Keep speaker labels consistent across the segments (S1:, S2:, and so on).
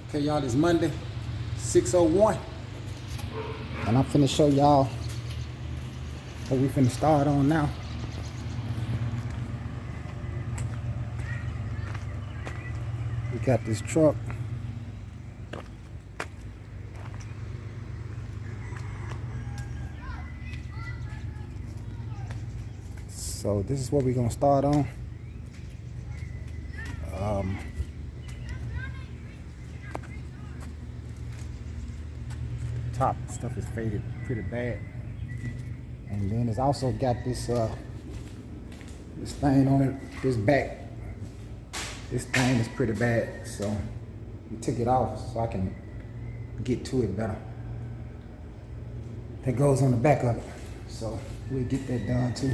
S1: Okay, y'all, it's Monday, 6:01. And I'm finna show y'all what we finna start on now. We got this truck. So this is what we're gonna start on. Top stuff is faded pretty bad, and then it's also got this this thing on it. This back, this thing is pretty bad. So we took it off so I can get to it better. That goes on the back of it, so we'll get that done too.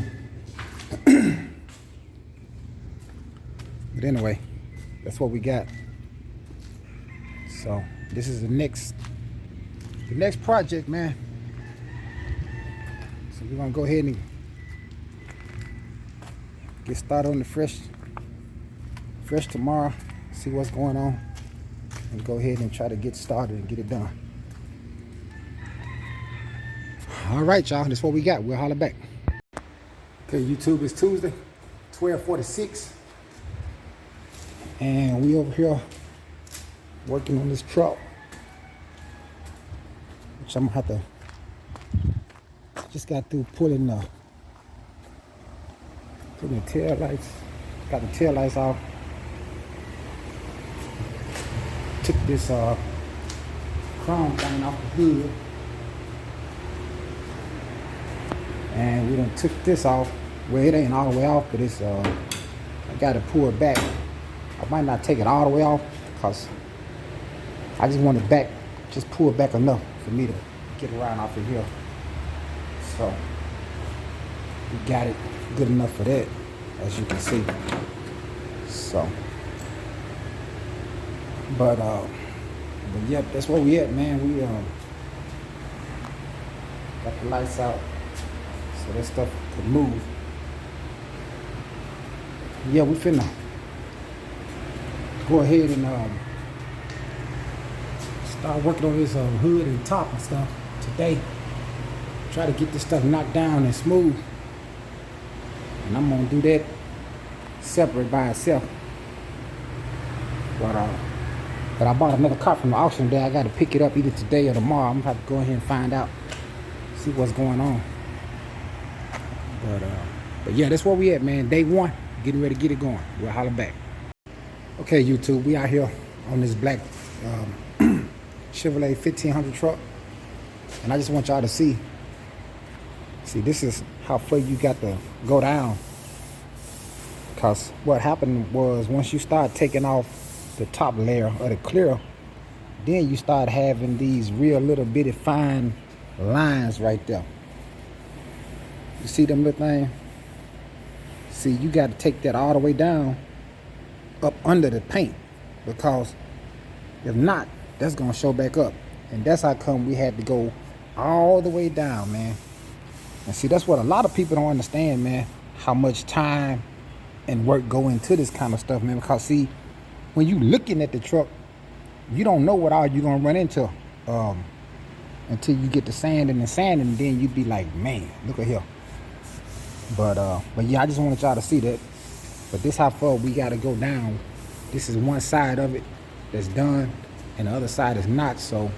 S1: But anyway, that's what we got. So this is the next project, man. So we're gonna go ahead and get started on the fresh tomorrow, see what's going on, and go ahead and try to get started and get it done. All right, y'all, that's what we got. We'll holler back. Okay, YouTube, it's Tuesday, 12:46, and we over here working on this truck, which I'm gonna have to, just got through putting the tail lights, got the tail lights off, took this chrome thing off the hood, and we done took this off. Well, it ain't all the way off, but it's I gotta pull it back. I might not take it all the way off because I just want it back, just pull it back enough for me to get around off of here. So we got it good enough for that, as you can see. So, but yeah, that's where we at, man. We got the lights out so that stuff could move. Yeah, we finna go ahead and start working on this hood and top and stuff today. Try to get this stuff knocked down and smooth. And I'm gonna do that separate by itself. But I bought another car from the auction today. I gotta pick it up either today or tomorrow. I'm gonna have to go ahead and find out, see what's going on. But yeah, that's where we at, man. Day one, getting ready to get it going. We'll holler back. Okay, YouTube, we out here on this black Chevrolet 1500 truck, and I just want y'all to see, this is how far you got to go down. Because what happened was, once you start taking off the top layer of the clear, then you start having these real little bitty fine lines right there. You see them little things? See, you got to take that all the way down up under the paint, because if not, that's gonna show back up. And that's how come we had to go all the way down, man. And see, that's what a lot of people don't understand, man, how much time and work go into this kind of stuff, man. Because see, when you looking at the truck, you don't know what all you're gonna run into until you get the sanding, and then you be like, man, look at here. But yeah, I just wanted y'all to see that. But this how far we gotta go down. This is one side of it that's done, and the other side is not. So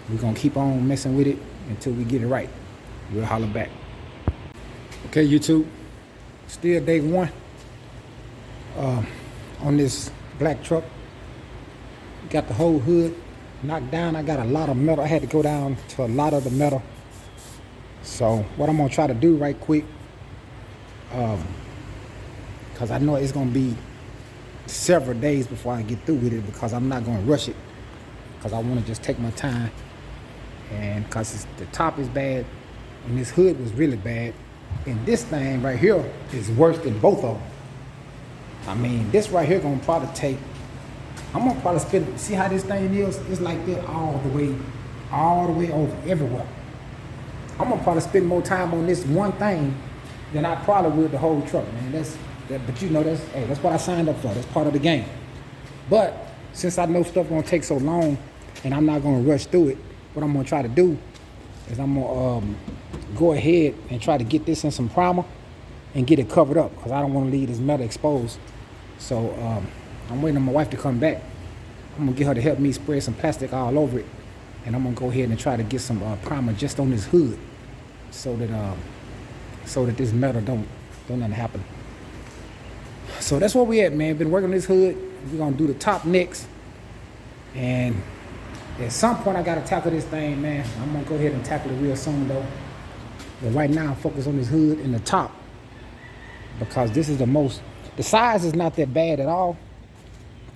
S1: we're gonna keep on messing with it until we get it right. We'll holler back. Okay, YouTube, still day one on this black truck. Got the whole hood knocked down. I got a lot of metal. I had to go down to a lot of the metal. So what I'm gonna try to do right quick, because I know it's gonna be several days before I get through with it, because I'm not gonna rush it, because I want to just take my time. And because the top is bad and this hood was really bad, and this thing right here is worse than both of them. I mean, this right here gonna probably take, I'm gonna probably spend, see how this thing is? It's like that all the way over everywhere. I'm gonna probably spend more time on this one thing than I probably would the whole truck, man. But you know, that's what I signed up for. That's part of the game. But since I know stuff gonna take so long and I'm not gonna rush through it, what I'm gonna try to do is I'm gonna go ahead and try to get this in some primer and get it covered up, because I don't want to leave this metal exposed. So I'm waiting on my wife to come back. I'm gonna get her to help me spray some plastic all over it, and I'm gonna go ahead and try to get some primer just on this hood, so that this metal don't nothing happen. So that's where we at, man. Been working on this hood. We're gonna do the top next, and at some point I gotta tackle this thing, man. I'm gonna go ahead and tackle it real soon though. But right now I'm focused on this hood and the top, because this is the size is not that bad at all.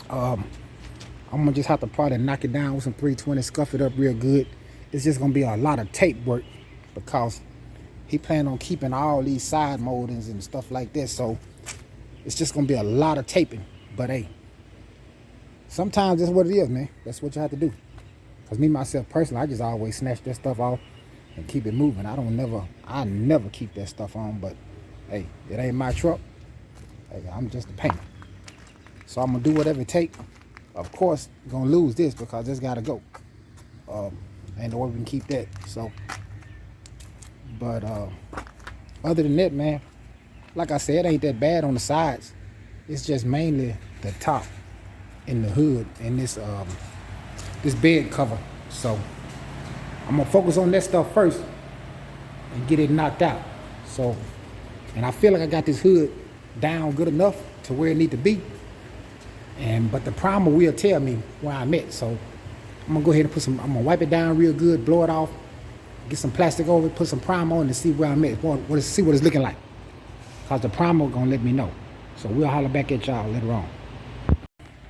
S1: I'm gonna just have to probably knock it down with some 320, scuff it up real good. It's just gonna be a lot of tape work, because he planned on keeping all these side moldings and stuff like this. So it's just gonna be a lot of taping. But hey, sometimes that's what it is, man. That's what you have to do. Because me, myself, personally, I just always snatch that stuff off and keep it moving. I never keep that stuff on. But hey, it ain't my truck. Hey, I'm just a painter. So I'm gonna do whatever it takes. Of course, gonna lose this because this gotta go. Ain't no way we can keep that. So, but other than that, man, like I said, it ain't that bad on the sides. It's just mainly the top and the hood and this bed cover. So I'm gonna focus on that stuff first and get it knocked out. So, and I feel like I got this hood down good enough to where it need to be. But the primer will tell me where I'm at. So I'm gonna go ahead and I'm gonna wipe it down real good, blow it off, get some plastic over it, put some primer on to see where I'm at, see what it's looking like. Cause the primer gonna let me know. So we'll holler back at y'all later on.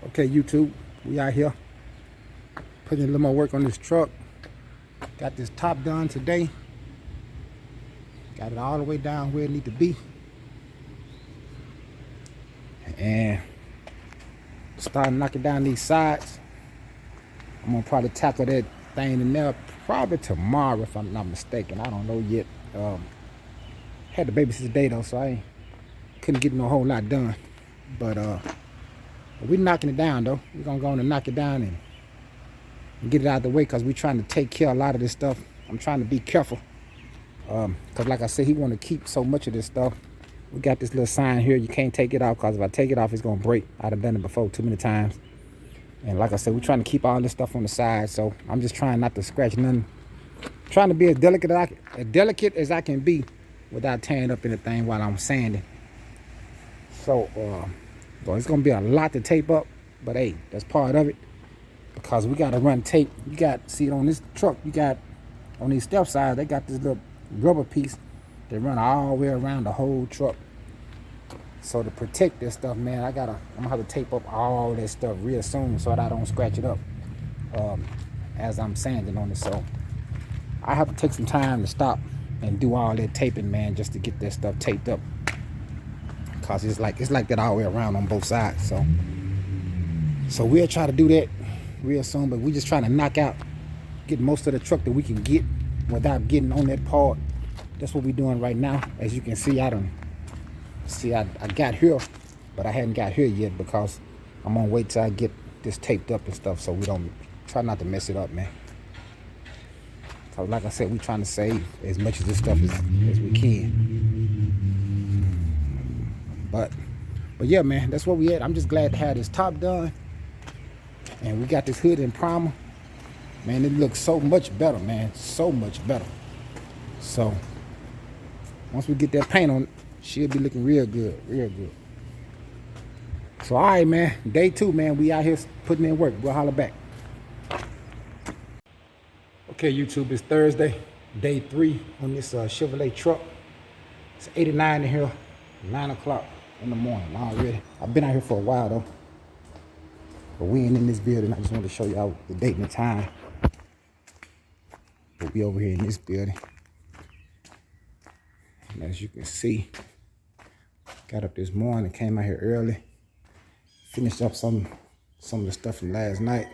S1: Okay, YouTube, we out here putting a little more work on this truck. Got this top done today. Got it all the way down where it need to be. And start knocking down these sides. I'm gonna probably tackle that thing in there probably tomorrow if I'm not mistaken. I don't know yet. Had to babysit today though, so I couldn't get no whole lot done. But we knocking it down though. We're gonna go on and knock it down and get it out of the way, because we're trying to take care of a lot of this stuff. I'm trying to be careful. Because like I said, he want to keep so much of this stuff. We got this little sign here, you can't take it off, because if I take it off, it's gonna break. I've done it before too many times. And like I said, we're trying to keep all this stuff on the side, so I'm just trying not to scratch nothing. Trying to be as delicate as I can be without tearing up anything while I'm sanding. So it's gonna be a lot to tape up, but hey, that's part of it, because we gotta run tape. You got, see it on this truck, you got on these Stepside, they got this little rubber piece that run all the way around the whole truck. So to protect this stuff, man, I'm gonna have to tape up all this stuff real soon so that I don't scratch it up as I'm sanding on it. So I have to take some time to stop and do all that taping, man, just to get that stuff taped up, because it's like that all the way around on both sides. So we'll try to do that real soon, but we're just trying to get most of the truck that we can get without getting on that part. That's what we're doing right now. As you can see, I got here, but I hadn't got here yet, because I'm gonna wait till I get this taped up and stuff, so we don't try not to mess it up, man. So like I said, we're trying to save as much of this stuff as we can. But yeah, man, that's where we at. I'm just glad to have this top done, and we got this hood and primer. Man, it looks so much better, man. So much better. So once we get that paint on it, she'll be looking real good, real good. So all right, man, day 2, man, we out here putting in work. We'll holler back. Okay, YouTube, it's Thursday, day 3 on this Chevrolet truck. It's 89 in here, 9 o'clock in the morning already. I've been out here for a while though, but we ain't in this building. I just wanted to show y'all the date and the time. But we over here in this building. And as you can see, got up this morning, came out here early, finished up some of the stuff from last night.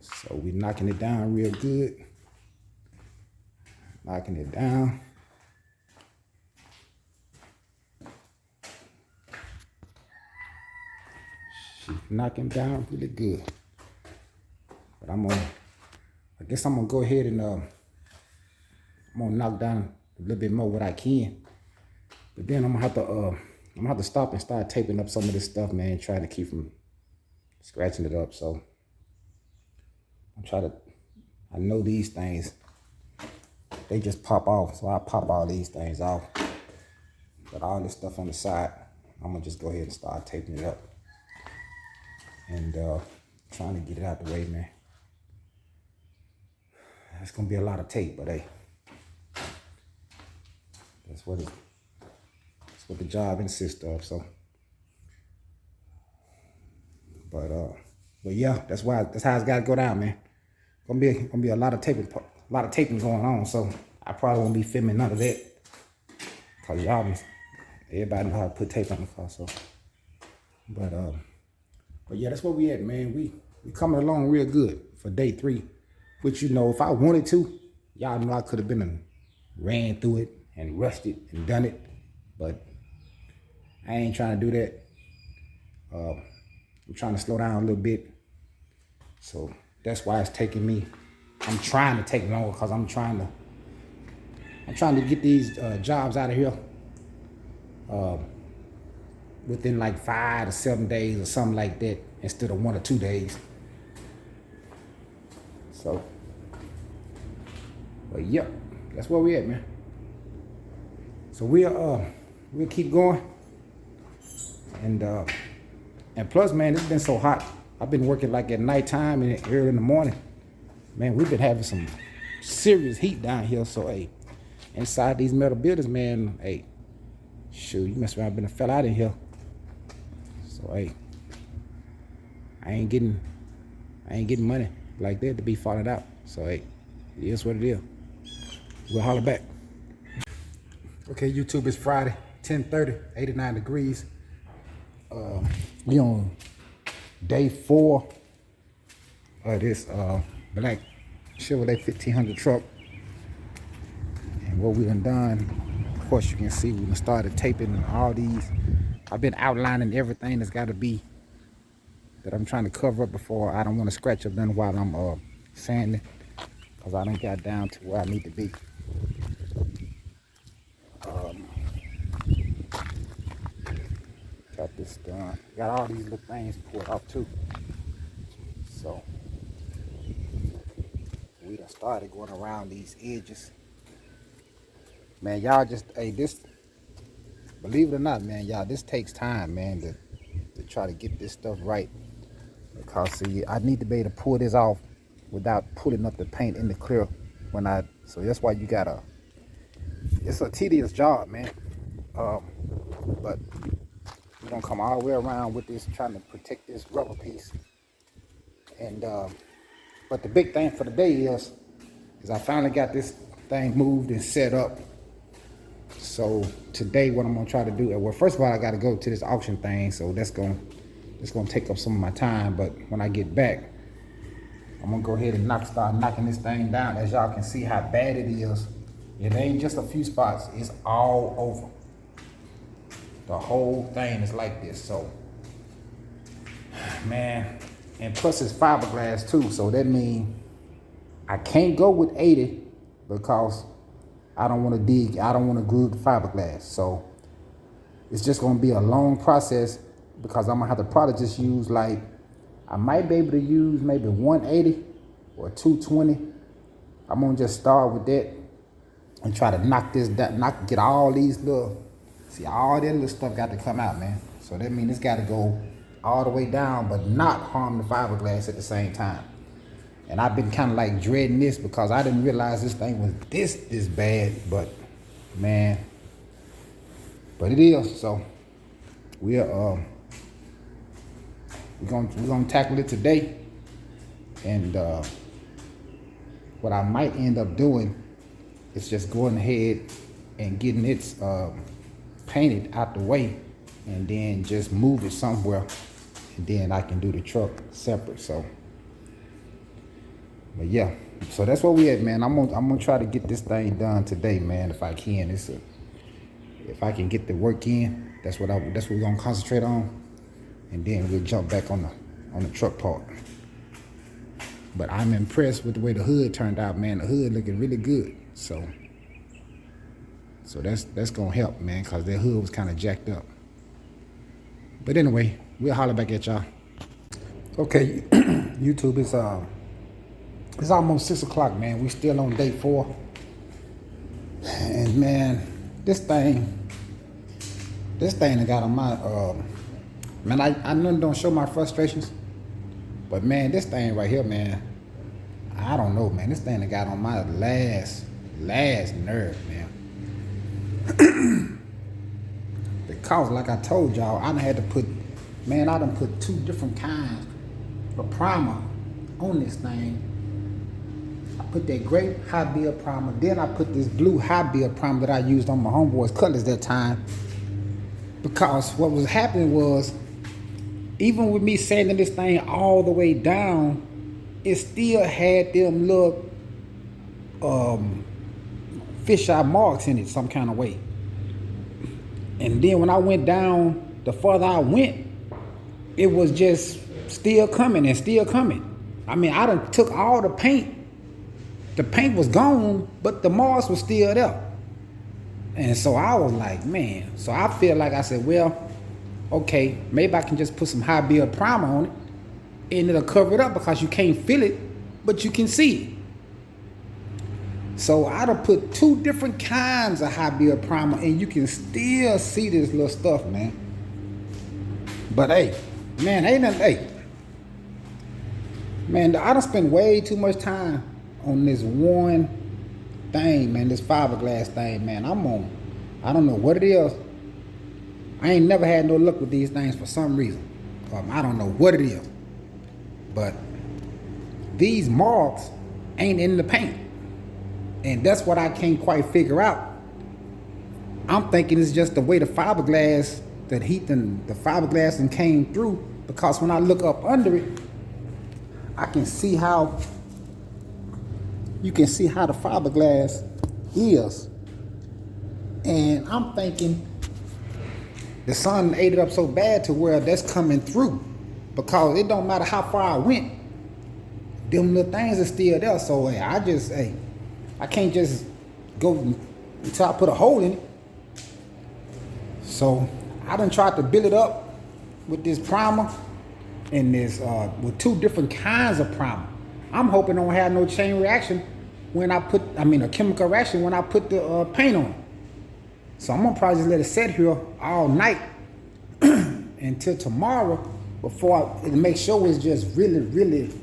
S1: So we knocking it down real good. Knocking it down. She's knocking down really good. But I guess I'm gonna go ahead and I'm gonna knock down a little bit more what I can. But then I'm gonna have to stop and start taping up some of this stuff, man, trying to keep from scratching it up. So I know these things, they just pop off. So I pop all these things off. But all this stuff on the side, I'm gonna just go ahead and start taping it up. And trying to get it out the way, man. It's gonna be a lot of tape, but hey, that's what the job insists of. So, but yeah, that's how it's got to go down, man. Gonna be a lot of taping going on. So I probably won't be filming none of that, cause everybody know how to put tape on the car. So, but yeah, that's where we at, man. We coming along real good for day 3. Which, you know, if I wanted to, y'all know I could have been and ran through it and rushed it and done it. But I ain't trying to do that. I'm trying to slow down a little bit. So that's why it's taking me. I'm trying to take longer because I'm trying to get these jobs out of here within like 5 to 7 days or something like that, instead of 1 or 2 days. So, but yep, that's where we at, man. So we'll keep going, and plus, man, it's been so hot. I've been working like at nighttime and early in the morning. Man, we've been having some serious heat down here. So hey, inside these metal buildings, man, hey, shoot, you mess around, been a fell out in here. So hey, I ain't getting money like that to be falling out. So hey, it is what it is. We'll holler back. Okay, YouTube, it's Friday, 10:30, 89 degrees. We on day 4 of this black Chevrolet 1500 truck. And what we done, of course you can see we done started taping all these. I've been outlining everything that's got to be, that I'm trying to cover up before. I don't want to scratch up none while I'm sanding, because I done got down to where I need to be. Got this done. Got all these little things pulled off too. So we done started going around these edges. Man, y'all just, hey, this, believe it or not, man, y'all, this takes time, man, to try to get this stuff right. Because see, I need to be able to pull this off without pulling up the paint in the clear so that's why you gotta, it's a tedious job, man. But we're gonna come all the way around with this, trying to protect this rubber piece. And but the big thing for the day is I finally got this thing moved and set up. So today what I'm gonna try to do, well, first of all, I gotta go to this auction thing, so that's gonna take up some of my time. But when I get back, I'm gonna go ahead and start knocking this thing down. As y'all can see how bad it is. It ain't just a few spots, it's all over. The whole thing is like this. So, man, and plus it's fiberglass too. So that means I can't go with 80 because I don't want to dig, I don't want to glue the fiberglass. So it's just gonna be a long process, because I'm gonna have to probably just use, like, I might be able to use maybe 180 or 220. I'm gonna just start with that and try to knock this down, get all these little, see, all that little stuff got to come out, man. So that means it's got to go all the way down, but not harm the fiberglass at the same time. And I've been kind of like dreading this, because I didn't realize this thing was this bad. But man, but it is. So we're gonna tackle it today. And what I might end up doing is just going ahead and getting it painted out the way, and then just move it somewhere, and then I can do the truck separate. So, but yeah, so that's where we at, man. I'm gonna try to get this thing done today, man, if I can. If I can get the work in, that's what we're gonna concentrate on. and then we'll jump back on the truck part. But I'm impressed with the way the hood turned out, man. The hood looking really good. So that's gonna help, man, cause that hood was kind of jacked up. But anyway, we'll holler back at y'all. Okay, YouTube, it's almost 6 o'clock, man. We still on day 4. And man, this thing that got on my man, I normally don't show my frustrations, but man, this thing right here, man, I don't know, man. This thing that got on my last nerve, man. Because like I told y'all, I done put 2 different kinds of primer on this thing. I put that grape high build primer, then I put this blue high build primer that I used on my homeboy's Cutlass that time. Because what was happening was, even with me sanding this thing all the way down, it still had them little fisheye marks in it some kind of way. And then when I went down, the further I went, it was just still coming and still coming. I mean, I done took all the paint. The paint was gone, but the marks was still there. And so I was like, man. So I feel like I said, well, okay, maybe I can just put some high build primer on it and it'll cover it up because you can't feel it, but you can see it. So I done put 2 different kinds of high build primer and you can still see this little stuff, man. But hey, man, ain't nothing, hey. Man, I done spent way too much time on this one thing, man, this fiberglass thing, man. I don't know what it is. I ain't never had no luck with these things for some reason. I don't know what it is. But these marks ain't in the paint. And that's what I can't quite figure out. I'm thinking it's just the way the fiberglass, that heat and the fiberglass and came through, because when I look up under it, I can see how, you can see how the fiberglass is. And I'm thinking the sun ate it up so bad to where that's coming through, because it don't matter how far I went, them little things are still there. So I can't just go until I put a hole in it. So I done tried to build it up with this primer and this with 2 different kinds of primer. I'm hoping I don't have no chain reaction when I put, a chemical reaction when I put the paint on it. So I'm gonna probably just let it sit here all night until tomorrow before I make sure it's just really, really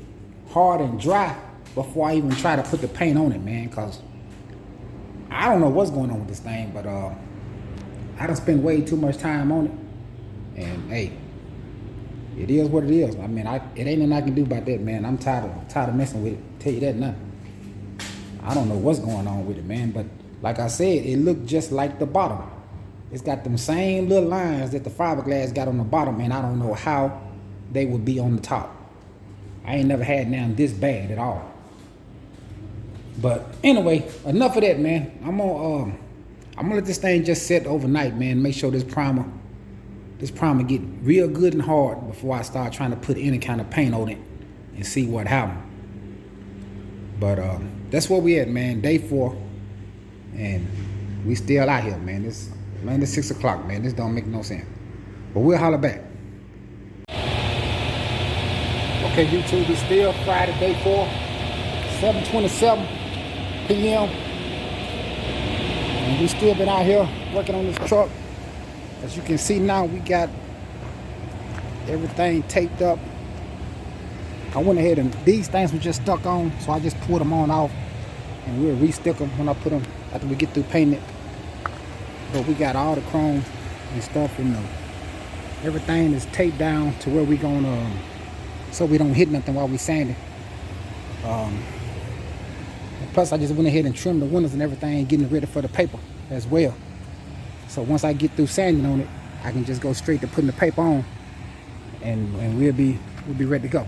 S1: hard and dry before I even try to put the paint on it, man. Cause I don't know what's going on with this thing, but I done spent way too much time on it, and hey, it is what it is. I mean, it ain't nothing I can do about that, man. I'm tired of messing with it. Tell you that now. I don't know what's going on with it, man. But like I said, it looked just like the bottom. It's got them same little lines that the fiberglass got on the bottom, and I don't know how they would be on the top. I ain't never had nothing this bad at all. But anyway, enough of that, man. I'm gonna let this thing just sit overnight, man. Make sure this primer get real good and hard before I start trying to put any kind of paint on it and see what happens. But that's where we at, man. Day 4, and we still out here, man. It's 6 o'clock, man. This don't make no sense. But we'll holler back. Okay, YouTube, it's still Friday, day 4, 7:27 p.m. And we still been out here working on this truck. As you can see now, we got everything taped up. I went ahead and these things were just stuck on, so I just pulled them on off, and we'll re-stick them when I put them after we get through painting it. But we got all the chrome and stuff, and everything is taped down to where we gonna, so we don't hit nothing while we sanding. Plus, I just went ahead and trimmed the windows and everything, getting it ready for the paper as well. So once I get through sanding on it, I can just go straight to putting the paper on, and we'll be ready to go.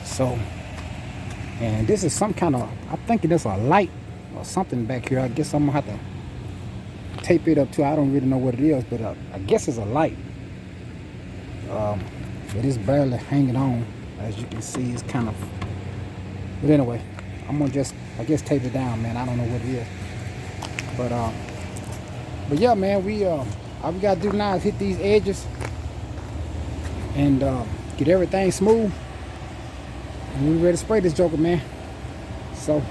S1: So, and this is some kind of, I think there's a light or something back here. I guess I'm gonna have to tape it up too. I don't really know what it is, but I guess it's a light. It is barely hanging on. As you can see, it's kind of, but anyway, I'm gonna just, I guess, tape it down, man. I don't know what it is. But yeah, man, all we gotta do now is hit these edges and get everything smooth. And we ready to spray this joker, man. So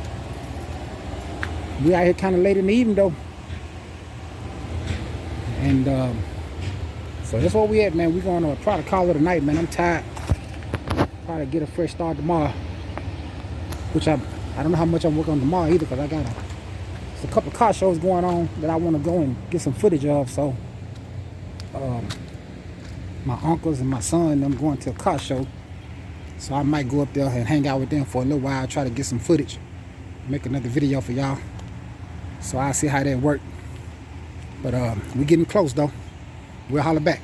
S1: we out here kind of late in the evening though. And so that's where we at, man. We're gonna try to call it a night, man. I'm tired. Probably get a fresh start tomorrow. Which I don't know how much I'm working on tomorrow either, because I got a couple of car shows going on that I want to go and get some footage of. So my uncles and my son, I'm going to a car show. So I might go up there and hang out with them for a little while, try to get some footage, make another video for y'all. So I'll see how that works. But we getting close though. We'll holler back.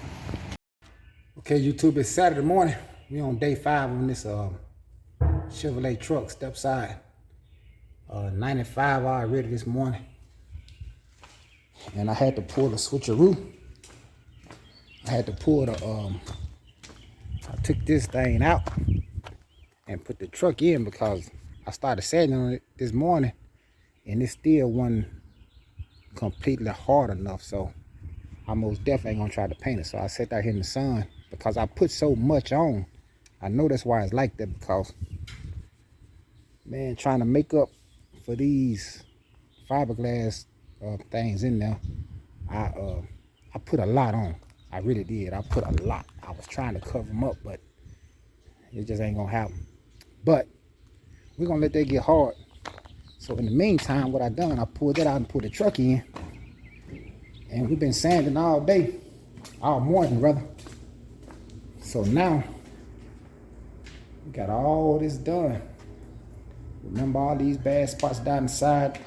S1: Okay, YouTube, it's Saturday morning. We on day 5 on this Chevrolet truck, Stepside. 95 already this morning. And I had to pull the switcheroo. I had to pull the, I took this thing out and put the truck in because I started sanding on it this morning and it still wasn't completely hard enough. So I most definitely ain't gonna try to paint it. So I sat out here in the sun because I put so much on. I know that's why it's like that, because man, trying to make up for these fiberglass things in there, I put a lot on. I really did. I put a lot. I was trying to cover them up, but it just ain't gonna happen. But we're gonna let that get hard. So in the meantime, what I done, I pulled that out and put the truck in, and we've been sanding all day, all morning rather. So now we got all this done. Remember all these bad spots down the side?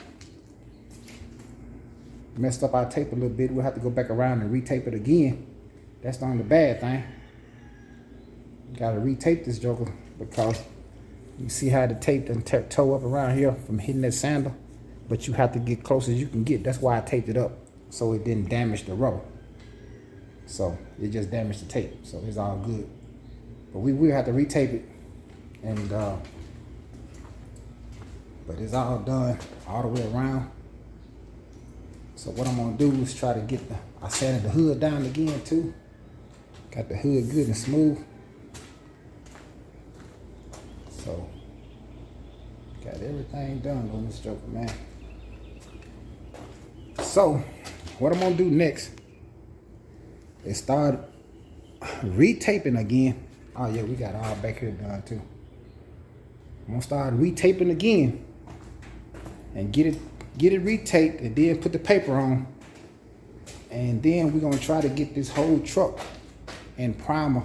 S1: Messed up our tape a little bit. We'll have to go back around and retape it again. That's the only bad thing. Gotta retape this joker because you see how the tape done toe up around here from hitting that sander, but you have to get close as you can get. That's why I taped it up, so it didn't damage the rubber. So it just damaged the tape, so it's all good. But we will have to retape it, and but it's all done all the way around. So what I'm gonna do is try to get I sanded the hood down again too. Got the hood good and smooth. So got everything done on this joker, man. So what I'm gonna do next is start retaping again. Oh yeah, we got all back here done too. I'm gonna start retaping again and get it retaped, and then put the paper on. And then we're gonna try to get this whole truck in primer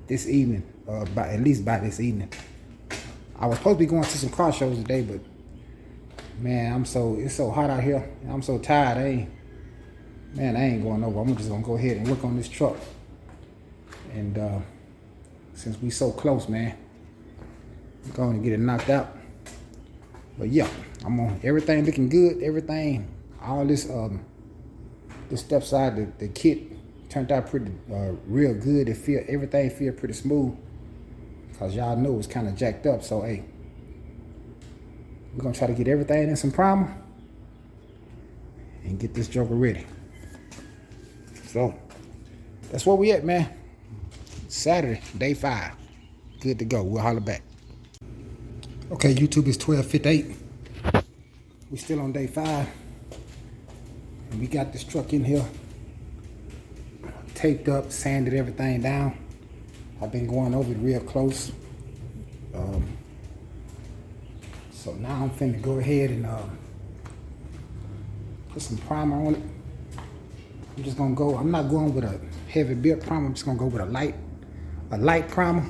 S1: this evening, at least by this evening. I was supposed to be going to some car shows today, but man, it's so hot out here. I'm so tired. I ain't going over. I'm just gonna go ahead and work on this truck. And since we so close, man, I'm going to get it knocked out. But yeah, I'm on everything looking good. Everything, all this this Stepside, the kit turned out pretty real good. Everything feel pretty smooth, because y'all know it's kind of jacked up. So hey, we're gonna try to get everything in some primer and get this joker ready. So that's where we at, man. Saturday, day 5. Good to go. We'll holler back. Okay, YouTube, is 12:58. We still on day 5. And we got this truck in here taped up, sanded everything down. I've been going over it real close. So now I'm finna go ahead and put some primer on it. I'm just gonna go, I'm not going with a heavy built primer. I'm just gonna go with a light primer.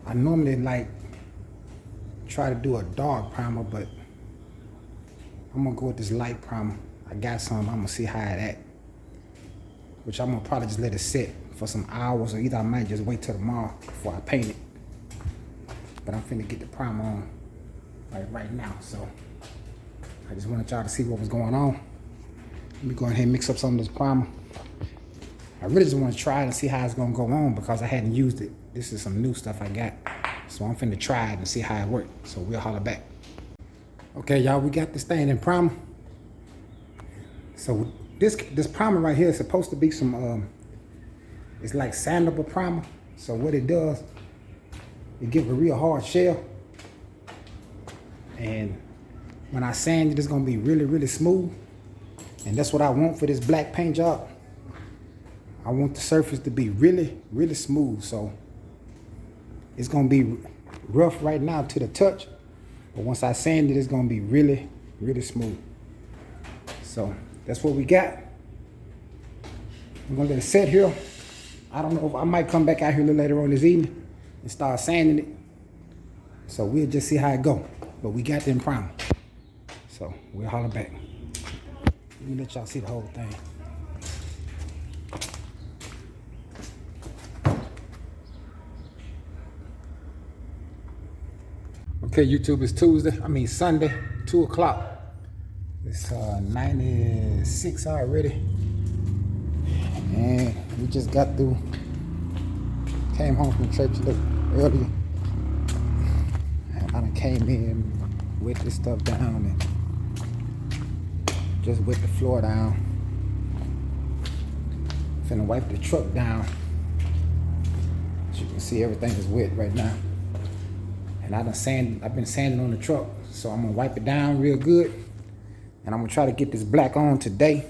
S1: I normally like try to do a dark primer, but I'm gonna go with this light primer. I got some, I'm gonna see how it act. Which I'm gonna probably just let it sit for some hours, or either I might just wait till tomorrow before I paint it. But I'm finna get the primer on right now, so I just wanted y'all to see what was going on. Let me go ahead and mix up some of this primer. I really just want to try it and see how it's gonna go on because I hadn't used it. This is some new stuff I got. So I'm finna try it and see how it works. So we'll holler back. Okay, y'all, we got this thing in primer. So this primer right here is supposed to be some, it's like sandable primer. So what it does, it gives a real hard shell. And when I sand it, it's gonna be really, really smooth. And that's what I want for this black paint job. I want the surface to be really, really smooth. So it's gonna be rough right now to the touch, but once I sand it, it's gonna be really, really smooth. So that's what we got. I'm gonna let it set here. I don't know if I might come back out here a little later on this evening and start sanding it. So we'll just see how it go. But we got them primer. So we'll holler back. Let me let y'all see the whole thing. Okay, YouTube, it's Sunday, 2 o'clock. It's 96 already. And we just got through, came home from church a little earlier. And I done came in with this stuff down and just wet the floor down. Finna wipe the truck down. As you can see, everything is wet right now. And I've been sanding on the truck. So I'm gonna wipe it down real good. And I'm gonna try to get this black on today.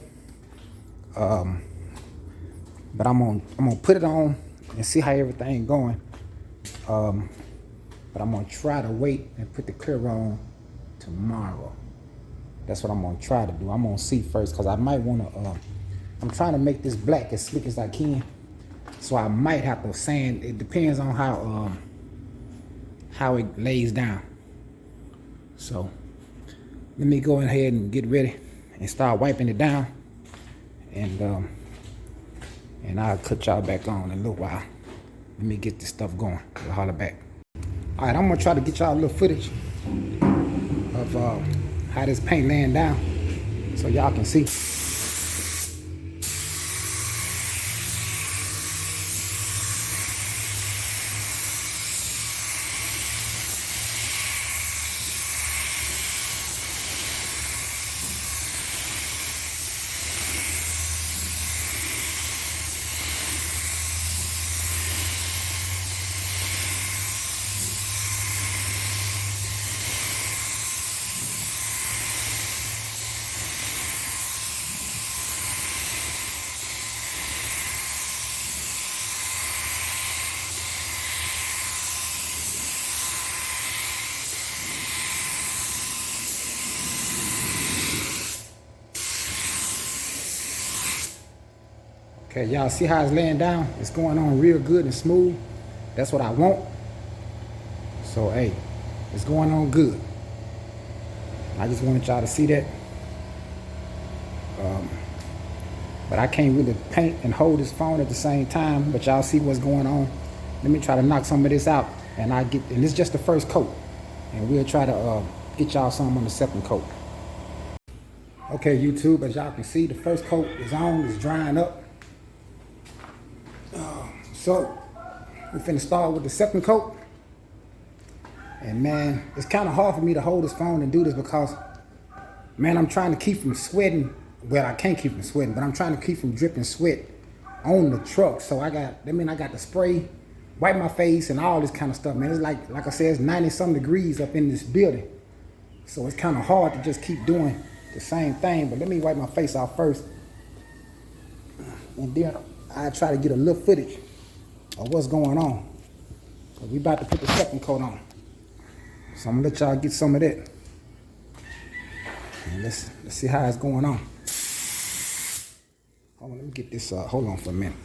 S1: But I'm gonna put it on and see how everything going. But I'm gonna try to wait and put the clear on tomorrow. That's what I'm gonna try to do. I'm gonna see first, cause I might wanna, I'm trying to make this black as slick as I can. So I might have to sand, it depends on how it lays down. So let me go ahead and get ready and start wiping it down. And I'll cut y'all back on in a little while. Let me get this stuff going. We'll holler back. All right, I'm gonna try to get y'all a little footage of how this paint laying down so y'all can see. Okay, y'all see how it's laying down? It's going on real good and smooth. That's what I want. So, hey, it's going on good. I just wanted y'all to see that. But I can't really paint and hold this phone at the same time, but y'all see what's going on. Let me try to knock some of this out, and it's just the first coat. And we'll try to get y'all some on the second coat. Okay, YouTube, as y'all can see, the first coat is on, it's drying up. So we're finna start with the second coat. And man, it's kind of hard for me to hold this phone and do this because, man, I'm trying to keep from sweating. Well, I can't keep from sweating, but I'm trying to keep from dripping sweat on the truck. So I got the spray, wipe my face and all this kind of stuff, man. It's like I said, it's 90-some degrees up in this building. So it's kind of hard to just keep doing the same thing. But let me wipe my face off first. And then I try to get a little footage of what's going on. So we about to put the second coat on. So I'm gonna let y'all get some of that. And let's see how it's going on. Hold on, let me get this, hold on for a minute.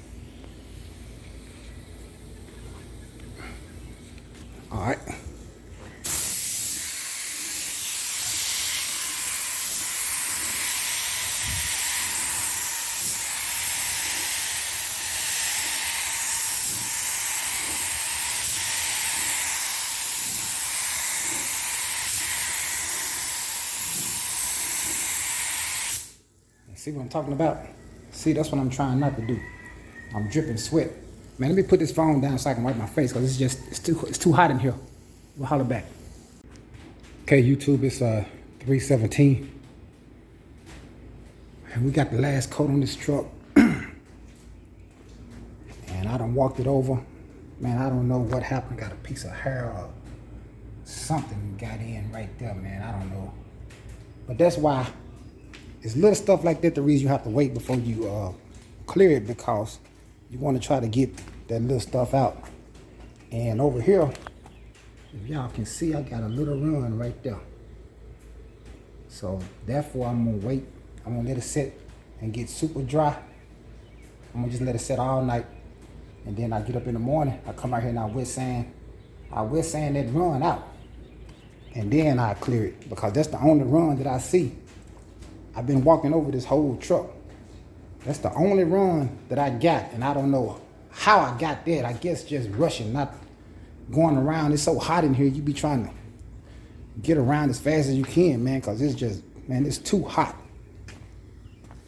S1: All right. See what I'm talking about? See, that's what I'm trying not to do. I'm dripping sweat. Man, let me put this phone down so I can wipe my face because it's too hot in here. We'll holler back. Okay, YouTube, it's 3:17. And we got the last coat on this truck. And I done walked it over. Man, I don't know what happened. Got a piece of hair or something got in right there, man. I don't know. But that's why it's little stuff like that the reason you have to wait before you clear it, because you want to try to get that little stuff out. And over here, if y'all can see, I got a little run right there. So therefore I'm gonna wait. I'm gonna let it set and get super dry. I'm gonna just let it set all night. And then I get up in the morning, I come out here and I wet sand that run out. And then I clear it, because that's the only run that I see. I've been walking over this whole truck. That's the only run that I got, and I don't know how I got that. I guess just rushing, not going around. It's so hot in here, you be trying to get around as fast as you can, man, because it's just, man, it's too hot.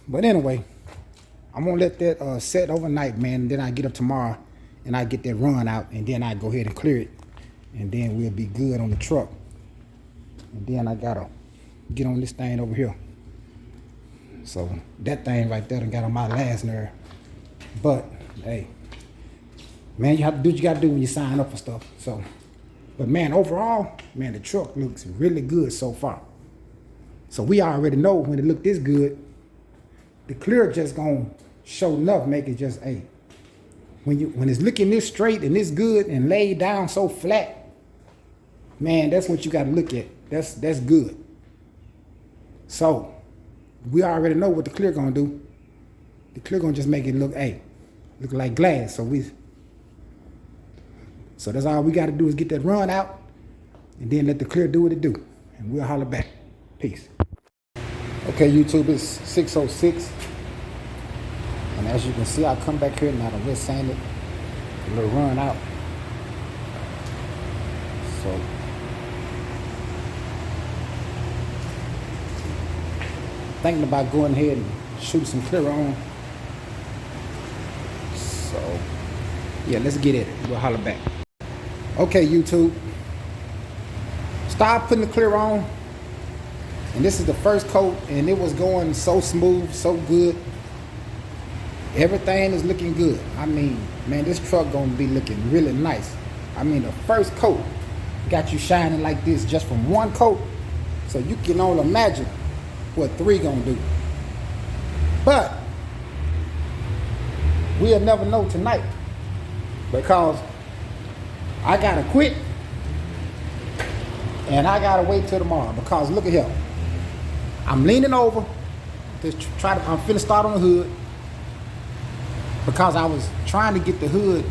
S1: But anyway, I'm gonna let that set overnight, man, and then I get up tomorrow and I get that run out, and then I go ahead and clear it, and then we'll be good on the truck. And then I gotta get on this thing over here. So that thing right there done got on my last nerve. But hey, man, you have to do what you gotta do when you sign up for stuff. So, but man, overall, man, the truck looks really good so far. So we already know when it look this good, the clear just gonna show enough, make it just, hey, when it's looking this straight and this good and laid down so flat, man, that's what you gotta look at. That's good. So we already know what the clear gonna do. The clear gonna just make it look, hey, look like glass. So that's all we gotta do is get that run out and then let the clear do what it do. And we'll holler back. Peace. Okay, YouTube, it's 6:06. And as you can see, I come back here and I done wet sanded a little run out. So thinking about going ahead and shoot some clear on. So yeah, let's get it. We'll holler back. Okay, YouTube. Start putting the clear on. And this is the first coat, and it was going so smooth, so good. Everything is looking good. I mean, man, this truck gonna be looking really nice. I mean, the first coat got you shining like this just from one coat. So you can only imagine what 3 gonna do. But we'll never know tonight, because I gotta quit and I gotta wait till tomorrow, because look at here. I'm leaning over to I'm finna start on the hood, because I was trying to get the hood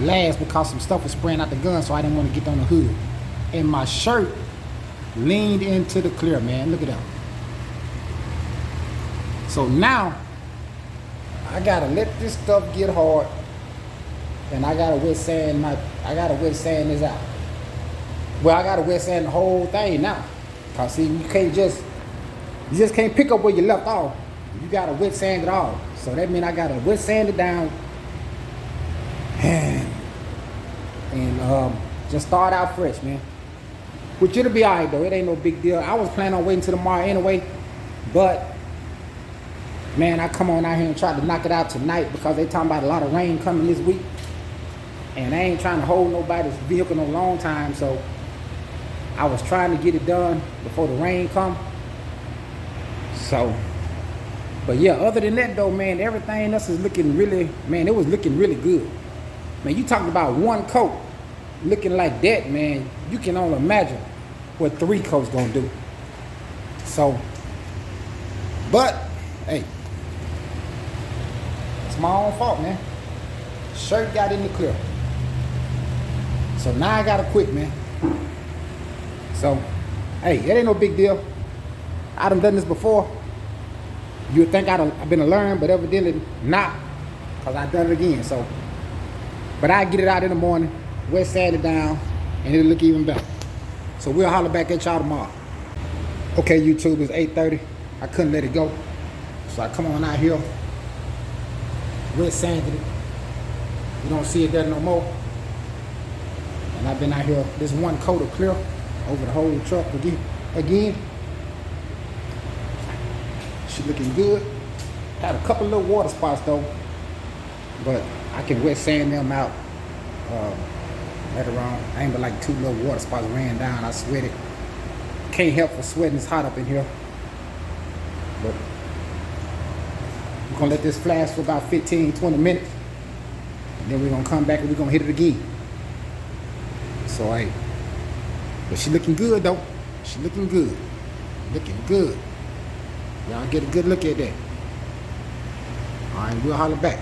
S1: last because some stuff was spraying out the gun, so I didn't want to get on the hood. And my shirt leaned into the clear, man. Look at that. So now I gotta let this stuff get hard, and I gotta wet sand this out. Well, I gotta wet sand the whole thing now. Cause see, you just can't pick up where you left off. You gotta wet sand it all. So that means I gotta wet sand it down and just start out fresh, man. Which it'll be alright though. It ain't no big deal. I was planning on waiting till tomorrow anyway, but man, I come on out here and try to knock it out tonight, because they talking about a lot of rain coming this week, and I ain't trying to hold nobody's vehicle no long time, so I was trying to get it done before the rain come. So, but yeah, other than that though, man, everything else is looking really, man, it was looking really good. Man, you talking about one coat looking like that, man, you can only imagine what 3 coats gonna do. So, but, hey, it's my own fault, man. Shirt got in the clear. So now I gotta quit, man. So, hey, it ain't no big deal. I done this before. You would think I've been a learn, but evidently not, because I done it again. So, but I get it out in the morning, wet sand it down, and it'll look even better. So we'll holler back at y'all tomorrow. Okay, YouTube, it's 8:30. I couldn't let it go. So I come on out here, wet sanded it. You don't see it there no more. And I've been out here, this one coat of clear over the whole truck again. She looking good. Had a couple little water spots though, but I can wet sand them out later on. I ain't but like 2 little water spots ran down. I sweated. Can't help for sweating. It's hot up in here. But we're gonna let this flash for about 15-20 minutes. And then we're gonna come back and we're gonna hit it again. So hey, but she looking good though. She looking good. Looking good. Y'all get a good look at that. All right, we'll holler back.